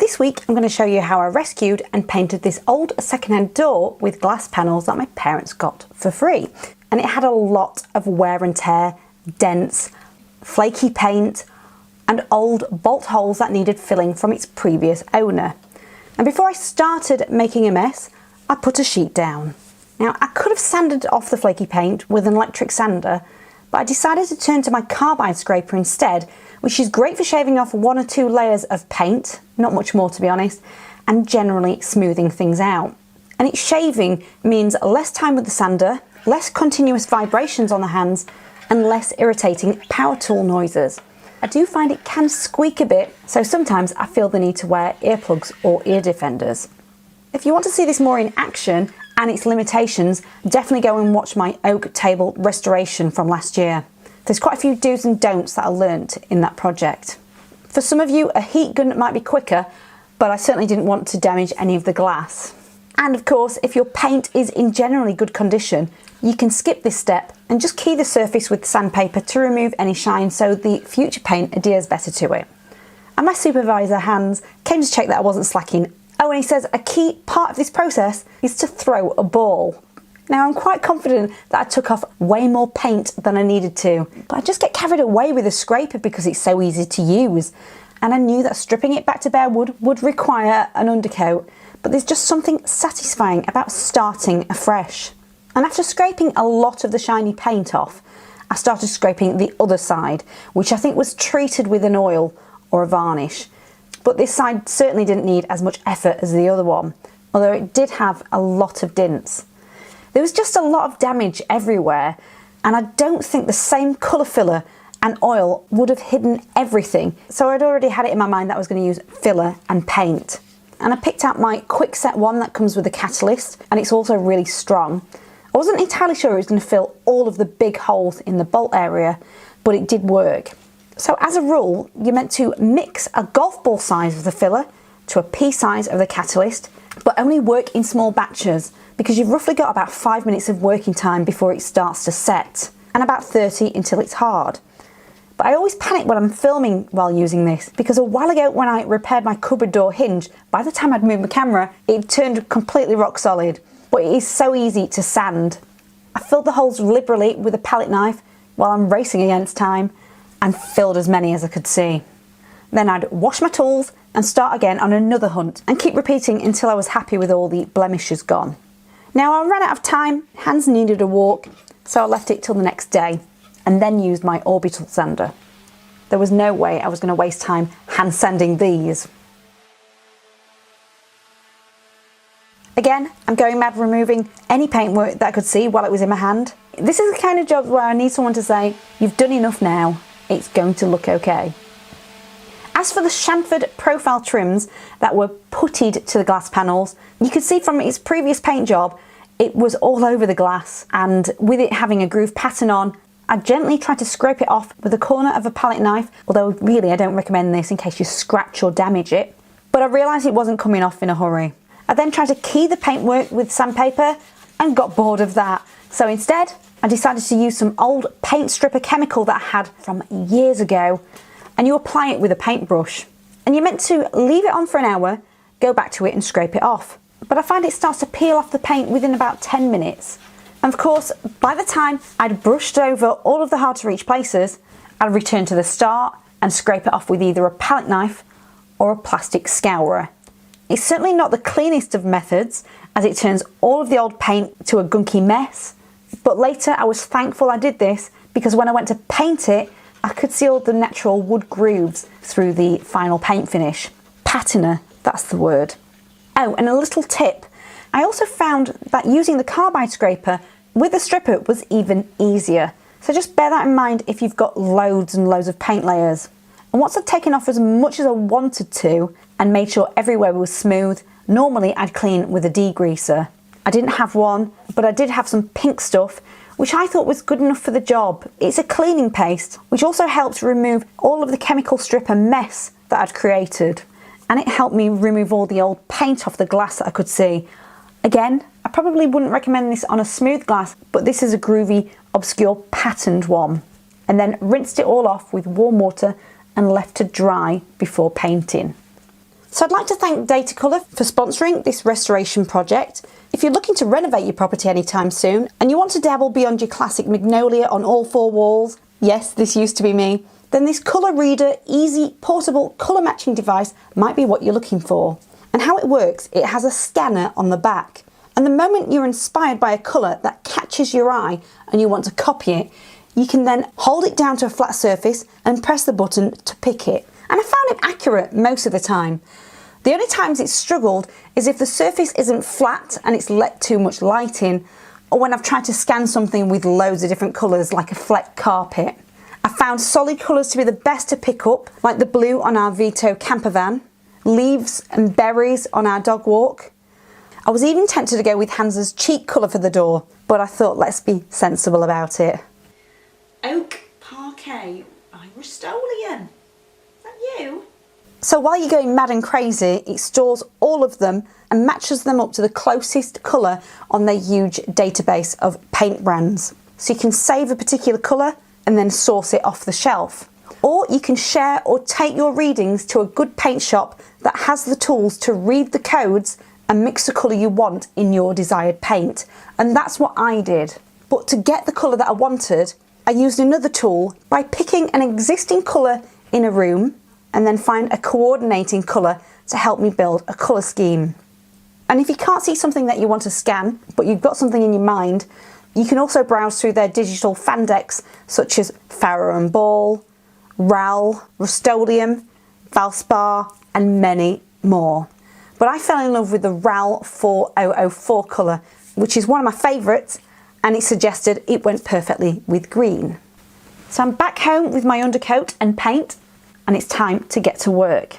This week I'm going to show you how I rescued and painted this old second-hand door with glass panels that my parents got for free. And it had a lot of wear and tear, dents, flaky paint and old bolt holes that needed filling from its previous owner. And before I started making a mess, I put a sheet down. Now I could have sanded off the flaky paint with an electric sander, but I decided to turn to my carbide scraper instead, which is great for shaving off 1 or 2 layers of paint, not much more to be honest, and generally smoothing things out. And its shaving means less time with the sander, less continuous vibrations on the hands, and less irritating power tool noises. I do find it can squeak a bit, so sometimes I feel the need to wear earplugs or ear defenders. If you want to see this more in action and its limitations, definitely go and watch my oak table restoration from last year. There's quite a few do's and don'ts that I learnt in that project. For some of you, a heat gun might be quicker, but I certainly didn't want to damage any of the glass. And of course, if your paint is in generally good condition, you can skip this step and just key the surface with sandpaper to remove any shine so the future paint adheres better to it. And my supervisor, Hans, came to check that I wasn't slacking. Oh, and he says a key part of this process is to throw a ball. Now I'm quite confident that I took off way more paint than I needed to, but I just get carried away with a scraper because it's so easy to use. And I knew that stripping it back to bare wood would require an undercoat, but there's just something satisfying about starting afresh. And after scraping a lot of the shiny paint off, I started scraping the other side, which I think was treated with an oil or a varnish. But this side certainly didn't need as much effort as the other one, although it did have a lot of dints. There was just a lot of damage everywhere, and I don't think the same colour filler and oil would have hidden everything, so I'd already had it in my mind that I was going to use filler and paint. And I picked out my quick set one that comes with a catalyst, and it's also really strong. I wasn't entirely sure it was going to fill all of the big holes in the bolt area, but it did work. So as a rule, you're meant to mix a golf ball size of the filler to a pea size of the catalyst, but only work in small batches because you've roughly got about 5 minutes of working time before it starts to set, and about 30 until it's hard. But I always panic when I'm filming while using this, because a while ago when I repaired my cupboard door hinge, by the time I'd moved my camera, it turned completely rock solid. But it is so easy to sand. I filled the holes liberally with a palette knife while I'm racing against time, and filled as many as I could see. Then I'd wash my tools and start again on another hunt and keep repeating until I was happy with all the blemishes gone. Now I ran out of time, Hans needed a walk, so I left it till the next day and then used my orbital sander. There was no way I was going to waste time hand sanding these. Again, I'm going mad removing any paintwork that I could see while it was in my hand. This is the kind of job where I need someone to say, "You've done enough now, it's going to look okay." As for the chamfered profile trims that were puttied to the glass panels, you could see from its previous paint job, it was all over the glass, and with it having a groove pattern on, I gently tried to scrape it off with the corner of a palette knife, although really I don't recommend this in case you scratch or damage it, but I realised it wasn't coming off in a hurry. I then tried to key the paintwork with sandpaper and got bored of that, so instead I decided to use some old paint stripper chemical that I had from years ago, and you apply it with a paintbrush. And you're meant to leave it on for an hour, go back to it and scrape it off. But I find it starts to peel off the paint within about 10 minutes. And of course, by the time I'd brushed over all of the hard to reach places, I'd return to the start and scrape it off with either a palette knife or a plastic scourer. It's certainly not the cleanest of methods, as it turns all of the old paint to a gunky mess, but later I was thankful I did this because when I went to paint it, I could see all the natural wood grooves through the final paint finish. Patina, that's the word. Oh, and a little tip. I also found that using the carbide scraper with the stripper was even easier. So just bear that in mind if you've got loads and loads of paint layers. And once I'd taken off as much as I wanted to and made sure everywhere was smooth, normally I'd clean with a degreaser. I didn't have one, but I did have some pink stuff, which I thought was good enough for the job. It's a cleaning paste, which also helps remove all of the chemical stripper mess that I'd created. And it helped me remove all the old paint off the glass that I could see. Again, I probably wouldn't recommend this on a smooth glass, but this is a groovy, obscure patterned one. And then rinsed it all off with warm water and left to dry before painting. So I'd like to thank Datacolor for sponsoring this restoration project. If you're looking to renovate your property anytime soon and you want to dabble beyond your classic magnolia on all four walls, yes, this used to be me, then this colour reader, easy, portable, colour matching device might be what you're looking for. And how it works, it has a scanner on the back. And the moment you're inspired by a colour that catches your eye and you want to copy it, you can then hold it down to a flat surface and press the button to pick it. And I found it accurate most of the time. The only times it's struggled is if the surface isn't flat and it's let too much light in, or when I've tried to scan something with loads of different colours like a flecked carpet. I found solid colours to be the best to pick up, like the blue on our Vito camper van, leaves and berries on our dog walk. I was even tempted to go with Hans's cheek colour for the door, but I thought let's be sensible about it. Oak Parquet by Rust-Oleum. Is that you? So while you're going mad and crazy, it stores all of them and matches them up to the closest colour on their huge database of paint brands. So you can save a particular colour and then source it off the shelf. Or you can share or take your readings to a good paint shop that has the tools to read the codes and mix the colour you want in your desired paint. And that's what I did. But to get the colour that I wanted, I used another tool by picking an existing colour in a room and then find a coordinating colour to help me build a colour scheme. And if you can't see something that you want to scan, but you've got something in your mind, you can also browse through their digital fan decks such as Farrow and Ball, RAL, Rust-Oleum, Valspar and many more. But I fell in love with the RAL 4004 colour, which is one of my favourites, and it suggested it went perfectly with green. So I'm back home with my undercoat and paint, and it's time to get to work.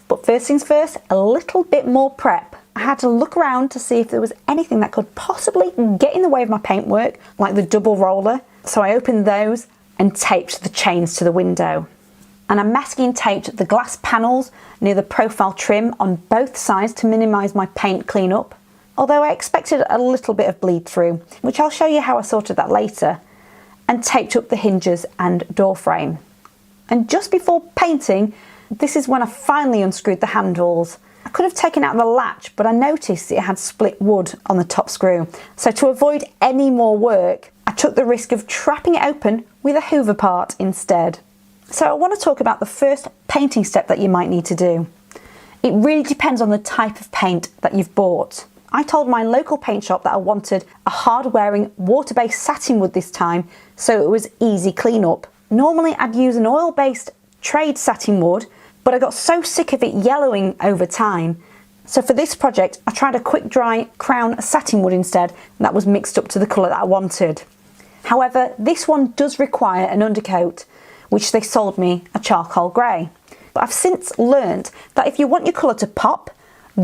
But first things first, a little bit more prep. I had to look around to see if there was anything that could possibly get in the way of my paintwork, like the double roller. So I opened those and taped the chains to the window. And I masking taped the glass panels near the profile trim on both sides to minimise my paint cleanup. Although I expected a little bit of bleed through, which I'll show you how I sorted that later, and taped up the hinges and door frame. And just before painting, this is when I finally unscrewed the handles. I could have taken out the latch, but I noticed it had split wood on the top screw. So to avoid any more work, I took the risk of trapping it open with a hoover part instead. So I want to talk about the first painting step that you might need to do. It really depends on the type of paint that you've bought. I told my local paint shop that I wanted a hard-wearing water-based satin wood this time, so it was easy cleanup. Normally I'd use an oil-based trade satin wood, but I got so sick of it yellowing over time. So for this project, I tried a quick dry crown satin wood instead, that was mixed up to the colour that I wanted. However, this one does require an undercoat, which they sold me a charcoal grey. But I've since learned that if you want your colour to pop,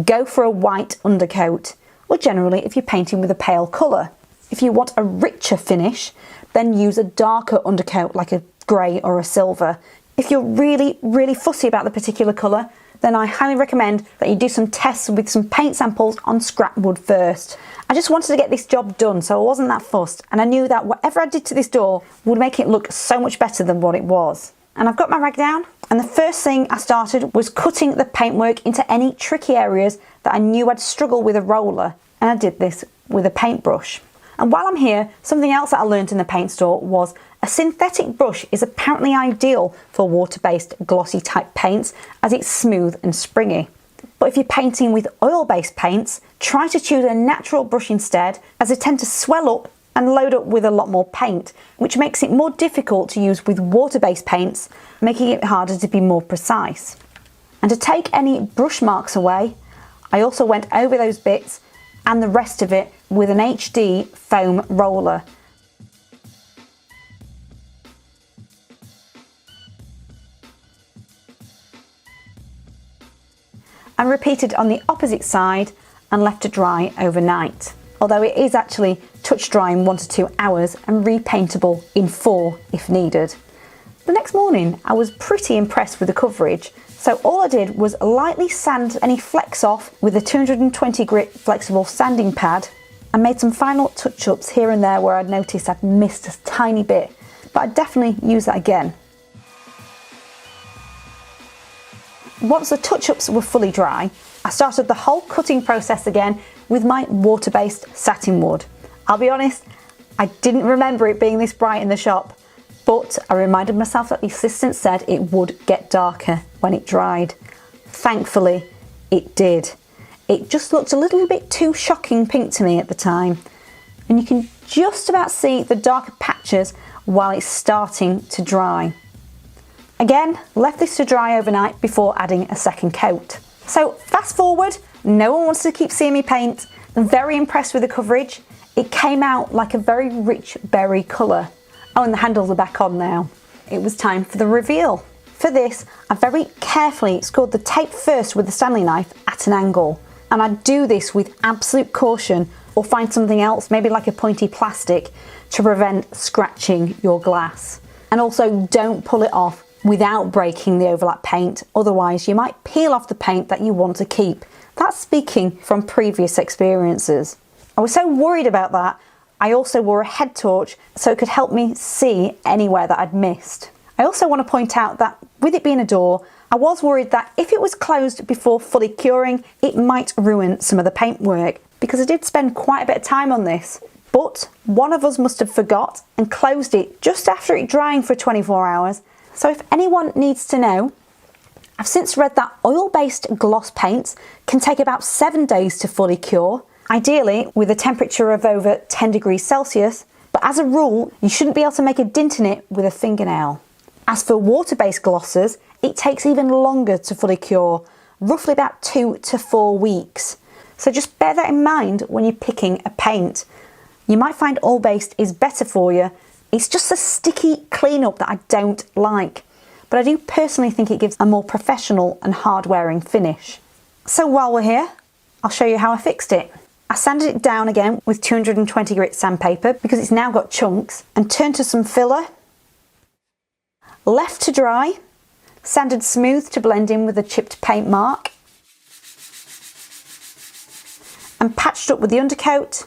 go for a white undercoat, or generally if you're painting with a pale colour. If you want a richer finish, then use a darker undercoat like a grey or a silver. If you're really fussy about the particular colour, then I highly recommend that you do some tests with some paint samples on scrap wood first. I just wanted to get this job done, so I wasn't that fussed, and I knew that whatever I did to this door would make it look so much better than what it was. And I've got my rag down, and the first thing I started was cutting the paintwork into any tricky areas that I knew I'd struggle with a roller, and I did this with a paintbrush. And while I'm here, something else that I learned in the paint store was a synthetic brush is apparently ideal for water-based glossy type paints as it's smooth and springy. But if you're painting with oil-based paints, try to choose a natural brush instead, as they tend to swell up and load up with a lot more paint, which makes it more difficult to use with water-based paints, making it harder to be more precise. And to take any brush marks away, I also went over those bits and the rest of it with an HD foam roller. And repeated on the opposite side and left to dry overnight. Although it is actually touch dry in 1 to 2 hours and repaintable in 4 if needed. The next morning I was pretty impressed with the coverage, so all I did was lightly sand any flecks off with a 220 grit flexible sanding pad and made some final touch-ups here and there where I'd noticed I'd missed a tiny bit, but I'd definitely use that again. once the touch-ups were fully dry, I started the whole cutting process again with my water-based satin wood. I'll be honest, I didn't remember it being this bright in the shop, but I reminded myself that the assistant said it would get darker when it dried. Thankfully, it did. It just looked a little bit too shocking pink to me at the time. And you can just about see the darker patches while it's starting to dry. Again, left this to dry overnight before adding a second coat. So fast forward, no one wants to keep seeing me paint. I'm very impressed with the coverage. It came out like a very rich berry colour. Oh, and the handles are back on now. It was time for the reveal. For this, I very carefully scored the tape first with the Stanley knife at an angle. And I do this with absolute caution, or find something else, maybe like a pointy plastic, to prevent scratching your glass. And also don't pull it off without breaking the overlap paint, otherwise you might peel off the paint that you want to keep. That's speaking from previous experiences. I was so worried about that, I also wore a head torch so it could help me see anywhere that I'd missed. I also want to point out that with it being a door, I was worried that if it was closed before fully curing, it might ruin some of the paintwork, because I did spend quite a bit of time on this. But one of us must have forgot and closed it just after it drying for 24 hours. So if anyone needs to know, I've since read that oil-based gloss paints can take about 7 days to fully cure, ideally with a temperature of over 10 degrees Celsius, but as a rule, you shouldn't be able to make a dint in it with a fingernail. As for water-based glosses, it takes even longer to fully cure, roughly about 2 to 4 weeks. So just bear that in mind when you're picking a paint. You might find oil-based is better for you. It's just a sticky cleanup that I don't like, but I do personally think it gives a more professional and hard-wearing finish. So while we're here, I'll show you how I fixed it. I sanded it down again with 220 grit sandpaper because it's now got chunks, and turned to some filler. Left to dry, sanded smooth to blend in with a chipped paint mark, and patched up with the undercoat,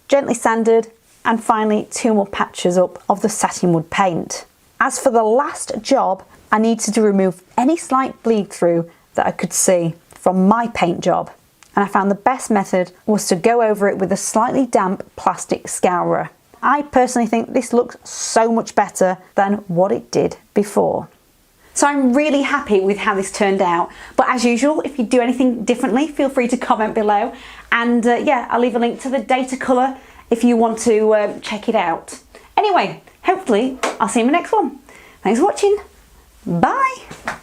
gently sanded, and finally 2 more patches up of the satin wood paint. As for the last job, I needed to remove any slight bleed through that I could see from my paint job, and I found the best method was to go over it with a slightly damp plastic scourer. I personally think this looks so much better than what it did before. So I'm really happy with how this turned out, but as usual, if you do anything differently, feel free to comment below, and yeah, I'll leave a link to the Datacolor if you want to check it out. Anyway, hopefully I'll see you in the next one. Thanks for watching. Bye.